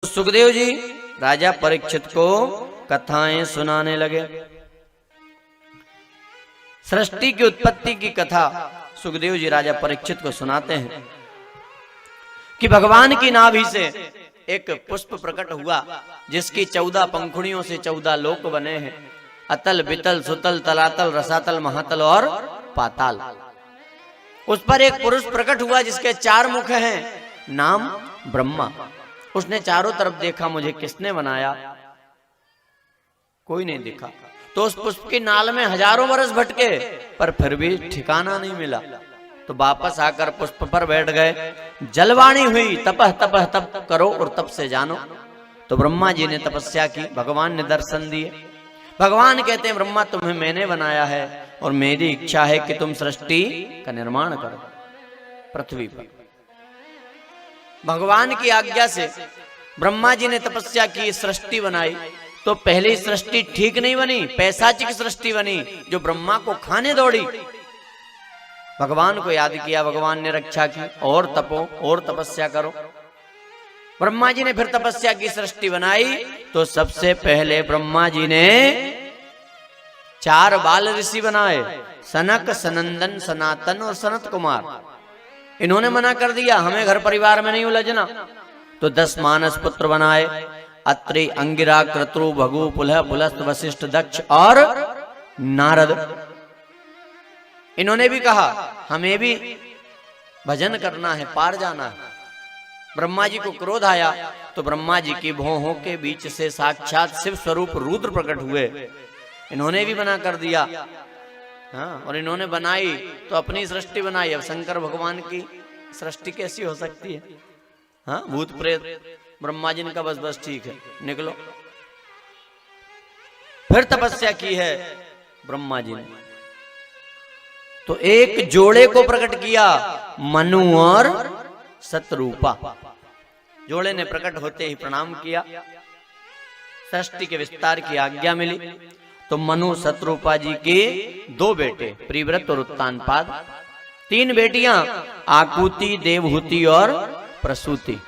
सुखदेव जी राजा परीक्षित को कथाएं सुनाने लगे। सृष्टि की उत्पत्ति की कथा सुखदेव जी राजा परीक्षित को सुनाते हैं कि भगवान की नाभि से एक पुष्प प्रकट हुआ जिसकी 14 पंखुड़ियों से 14 लोक बने हैं, अतल बितल सुतल तलातल रसातल महातल और पाताल। उस पर एक पुरुष प्रकट हुआ जिसके 4 मुख हैं, नाम ब्रह्मा। उसने चारों तरफ देखा, मुझे किसने बनाया? कोई नहीं दिखा। तो उस पुष्प की नाल में हजारों वर्ष भटके पर फिर भी ठिकाना नहीं मिला। तो वापस आकर पुष्प पर बैठ गए। जलवाणी हुई, तपह तपह तप करो और तप से जानो। तो ब्रह्मा जी ने तपस्या की, भगवान ने दर्शन दिए। भगवान कहते हैं ब्रह्मा तुम्हें मैंने बनाया है और मेरी इच्छा है कि तुम सृष्टि का निर्माण करो पृथ्वी पर। भगवान की आज्ञा से ब्रह्मा जी ने तपस्या की, सृष्टि बनाई। तो पहली सृष्टि ठीक नहीं बनी, पैशाचिक सृष्टि बनी जो ब्रह्मा को खाने दौड़ी। भगवान को याद किया, भगवान ने रक्षा की, और तपो और तपस्या करो। ब्रह्मा जी ने फिर तपस्या की, सृष्टि बनाई। तो सबसे पहले ब्रह्मा जी ने 4 बाल ऋषि बनाए, सनक सनंदन सनातन और सनत कुमार। इन्होंने मना कर दिया, हमें घर परिवार में नहीं उलझना। तो 10 मानस पुत्र बनाए, अत्रि अंगिरा क्रतु भगु पुलह पुलस्त वशिष्ठ दक्ष और नारद। इन्होंने भी कहा हमें भी भजन करना है, पार जाना है। ब्रह्मा जी को क्रोध आया तो ब्रह्मा जी की भौहों के बीच से साक्षात शिव स्वरूप रुद्र प्रकट हुए। इन्होंने भी मना कर दिया। हाँ, और इन्होंने बनाई तो अपनी सृष्टि बनाई। अब शंकर भगवान की सृष्टि कैसी हो सकती है? हाँ, भूत प्रेत। ब्रह्मा जी ने कहा बस ठीक है, निकलो। फिर तपस्या की है ब्रह्मा जी ने। तो एक जोड़े को प्रकट किया, मनु और सतरूपा। जोड़े ने प्रकट होते ही प्रणाम किया, सृष्टि के विस्तार की आज्ञा मिली। तो मनु सतरूपा जी के 2 बेटे प्रिव्रत और उत्तानपाद, 3 बेटियां आकुति देवहूति और प्रसूति।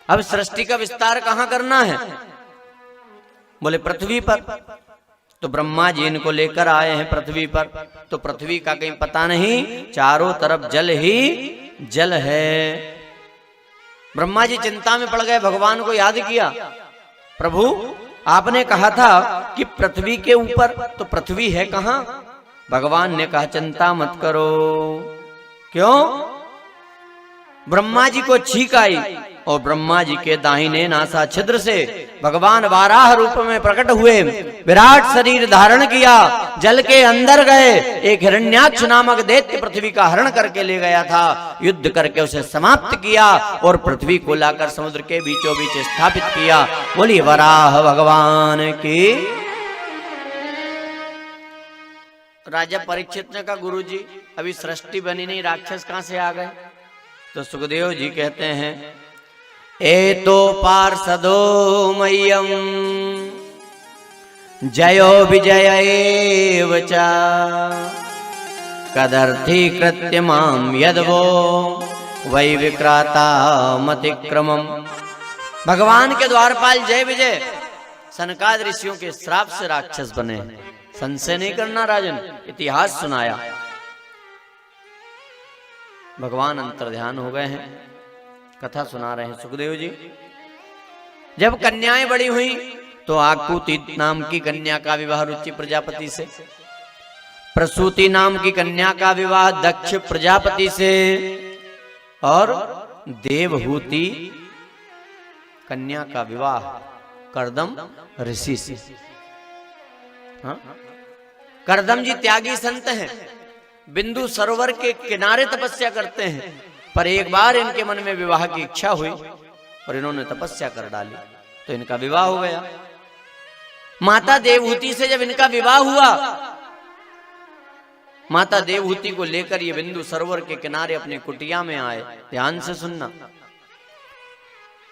अब सृष्टि का विस्तार कहां करना है? बोले पृथ्वी पर। तो ब्रह्मा जी इनको लेकर आए हैं पृथ्वी पर। तो पृथ्वी का कहीं पता नहीं, चारों तरफ जल ही जल है। ब्रह्मा जी चिंता में पड़ गए, भगवान को याद किया, प्रभु आपने कहा था कि पृथ्वी के ऊपर, तो पृथ्वी है कहां? भगवान ने कहा चिंता मत करो। क्यों? ब्रह्मा जी को छींक आई और ब्रह्मा जी के दाहिने नासा छिद्र से भगवान वाराह रूप में प्रकट हुए, विराट शरीर धारण किया, जल के अंदर गए। एक हिरण्याक्ष नामक दैत्य पृथ्वी का हरण करके ले गया था, युद्ध करके उसे समाप्त किया और पृथ्वी को लाकर समुद्र के बीचों बीच स्थापित किया। बोलिए वराह भगवान की। राजा परीक्षित ने कहा गुरुजी अभी सृष्टि बनी नहीं, राक्षस कहां से आ गए? तो सुखदेव जी कहते हैं एतो पार्षदो मह्यम जयो विजय एव च कदर्थी कृत्य माम यदवो वै विक्राता मतिक्रमम। भगवान के द्वारपाल जय विजय सनकाद ऋषियों के श्राप से राक्षस बने। संशय नहीं करना राजन, इतिहास सुनाया। भगवान अंतर्ध्यान हो गए हैं, कथा सुना रहे हैं सुखदेव जी। जब कन्याएं बड़ी हुई तो आकुति नाम की कन्या का विवाह रुचि प्रजापति से, प्रसूति नाम की कन्या का विवाह दक्ष प्रजापति से, और देवहूति कन्या का विवाह कर्दम ऋषि से। हाँ? कर्दम जी त्यागी संत हैं, बिंदु सरोवर के किनारे तपस्या करते हैं। पर एक बार इनके मन में विवाह की इच्छा हुई और इन्होंने तपस्या कर डाली तो इनका विवाह हो गया। माता देवहूति से जब इनका विवाह हुआ, माता देवहूति को लेकर ये बिंदु सरोवर के किनारे अपनी कुटिया में आए। ध्यान से सुनना।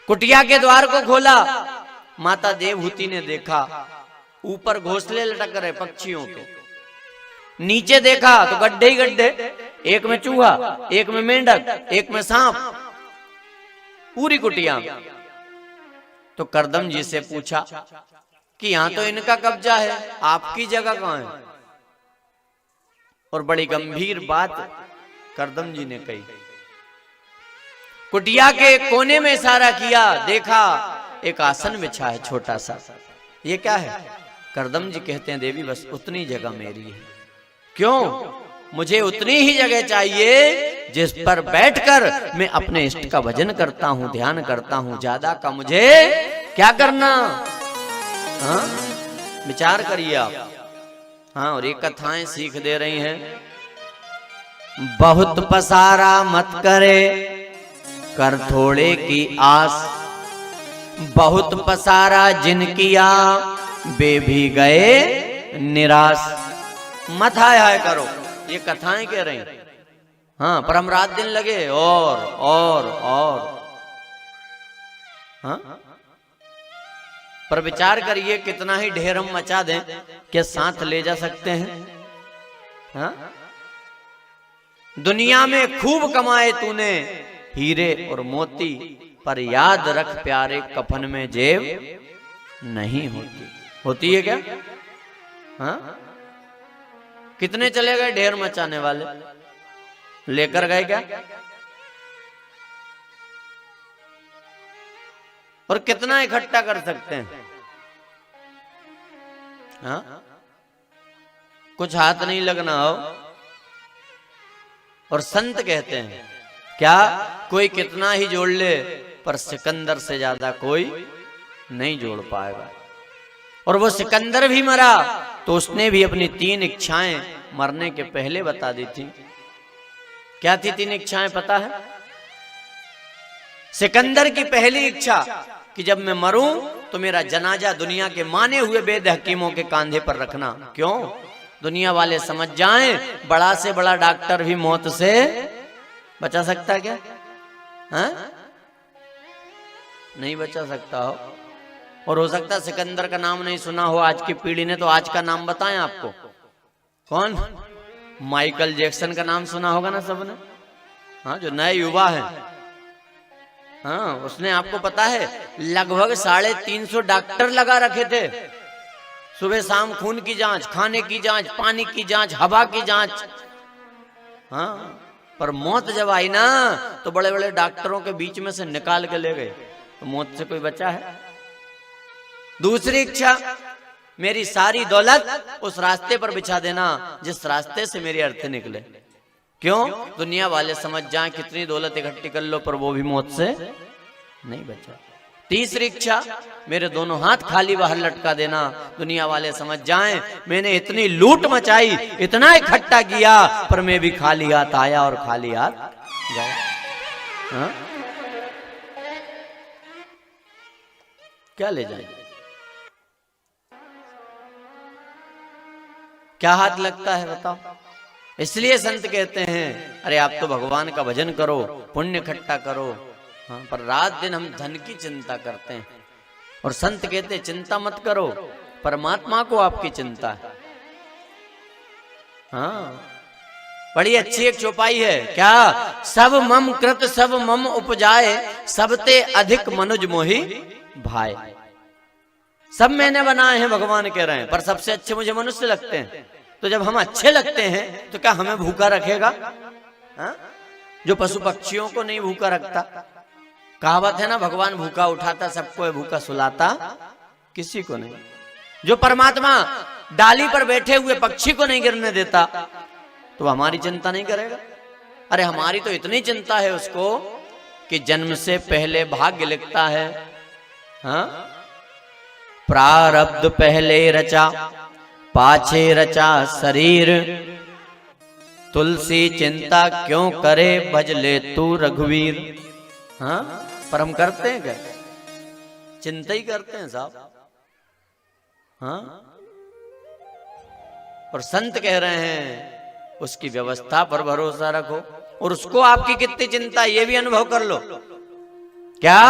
कुटिया के द्वार को खोला, माता देवहूति ने देखा ऊपर घोंसले लटक रहे पक्षियों के, नीचे देखा तो गड्ढे ही गड्ढे, एक में चूहा, एक में मेंढक, एक में सांप। पूरी कुटिया। तो करदम जी से पूछा कि यहां तो इनका कब्जा है, आपकी जगह कहां है? और बड़ी गंभीर बात करदम जी ने कही। कुटिया के कोने में इशारा किया, देखा एक आसन बिछा है छोटा सा, ये क्या है? करदम जी कहते हैं देवी बस उतनी जगह मेरी है। क्यों? मुझे उतनी ही जगह चाहिए जिस पर बैठकर मैं अपने इष्ट का भजन करता हूं, ध्यान करता हूं। ज्यादा का मुझे क्या करना? हाँ, विचार करिए आप। हाँ, और ये कथाएं सीख दे रही हैं, बहुत पसारा मत करे कर थोड़े की आस, बहुत पसारा जिन किया वे भी गए निराश। मत हाय हाय करो, ये कथाएं कह रही हैं। हाँ, पर हम रात दिन लगे और हाँ, पर विचार करिए कितना ही ढेर हम मचा दें, क्या साथ ले जा सकते हैं? हाँ? दुनिया में खूब कमाए तूने हीरे और मोती, पर याद रख प्यारे कफन में जेब नहीं होती। होती है क्या? हाँ? कितने चले गए ढेर मचाने वाले? लेकर गए क्या? और कितना इकट्ठा कर सकते हैं? हाँ? कुछ हाथ नहीं लगना हो। और संत कहते हैं क्या, कोई कितना ही जोड़ ले पर सिकंदर से ज्यादा कोई नहीं जोड़ पाएगा। और वो सिकंदर भी मरा तो उसने भी अपनी 3 इच्छाएं मरने के पहले बता दी थी। क्या थी 3 इच्छाएं पता है? सिकंदर की पहली इच्छा कि जब मैं मरूं तो मेरा जनाजा दुनिया के माने हुए वेद हकीमों के कांधे पर रखना। क्यों? दुनिया वाले समझ जाएं बड़ा से बड़ा डॉक्टर भी मौत से बचा सकता है क्या? हाँ? नहीं बचा सकता हो। और हो सकता है सिकंदर का नाम नहीं सुना हो आज की पीढ़ी ने, तो आज का नाम बताएं आपको। कौन? माइकल जैक्सन का नाम सुना होगा ना सबने। हाँ, जो नए युवा हैं। हाँ, उसने आपको पता है लगभग 350 डॉक्टर लगा रखे थे। सुबह शाम खून की जांच, खाने की जांच, पानी की जांच, हवा की जांच। हाँ, पर मौत जब आई ना तो बड़े बड़े डॉक्टरों के बीच में से निकाल के ले गए। तो मौत से कोई बचा है? दूसरी इच्छा, मेरी सारी दौलत उस रास्ते पर बिछा देना जिस रास्ते से मेरी अर्थ निकले। क्यों? दुनिया वाले समझ जाएं कितनी दौलत इकट्ठी कर लो पर वो भी मौत से नहीं बचा। तीसरी इच्छा, मेरे दोनों हाथ खाली बाहर लटका देना, दुनिया वाले समझ जाएं मैंने इतनी लूट मचाई, इतना इकट्ठा किया, पर मैं भी खाली हाथ आया और खाली हाथ गया। हाँ? क्या ले जाए? क्या हाथ लगता है बताओ? इसलिए संत कहते हैं अरे आप तो भगवान का भजन करो, पुण्य इकट्ठा करो। हाँ, पर रात दिन हम धन की चिंता करते हैं। और संत कहते हैं चिंता मत करो, परमात्मा को आपकी चिंता है। हाँ, बड़ी अच्छी एक चौपाई है। क्या? सब मम कृत सब मम उपजाए, सबते अधिक मनुज मोहि भाई। सब मैंने बनाए हैं भगवान कह रहे हैं, पर सबसे अच्छे मुझे मनुष्य लगते हैं। तो जब हम अच्छे लगते हैं तो क्या हमें भूखा रखेगा? हा? जो पशु पक्षियों को नहीं भूखा रखता। कहावत है ना, भगवान भूखा उठाता सबको, भूखा सुलाता किसी को नहीं। जो परमात्मा डाली पर बैठे हुए पक्षी को नहीं गिरने देता तो हमारी चिंता नहीं करेगा? अरे हमारी तो इतनी चिंता है उसको कि जन्म से पहले भाग्य लिखता है। हाँ? प्रारब्ध पहले रचा, पाछे रचा शरीर, तुलसी चिंता क्यों करे, भज ले तू रघुवीर। हाँ, पर हम करते हैं क्या? चिंता ही करते हैं साहब। हाँ, और संत कह रहे हैं उसकी व्यवस्था पर भरोसा रखो। और उसको आपकी कितनी चिंता ये भी अनुभव कर लो। क्या?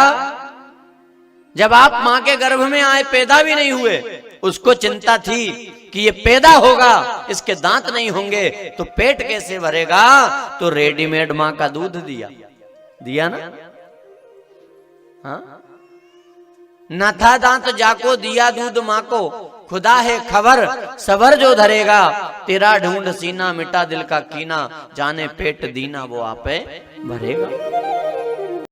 जब आप मां के गर्भ में आए, पैदा भी नहीं हुए, उसको चिंता थी कि ये पैदा होगा, इसके दांत नहीं होंगे तो पेट कैसे भरेगा, तो रेडीमेड मां का दूध दिया ना। हाँ? न था दांत जाको दिया दूध माँ को, खुदा है खबर सबर जो धरेगा, तेरा ढूंढ सीना मिटा दिल का कीना, जाने पेट दीना वो आपे भरेगा।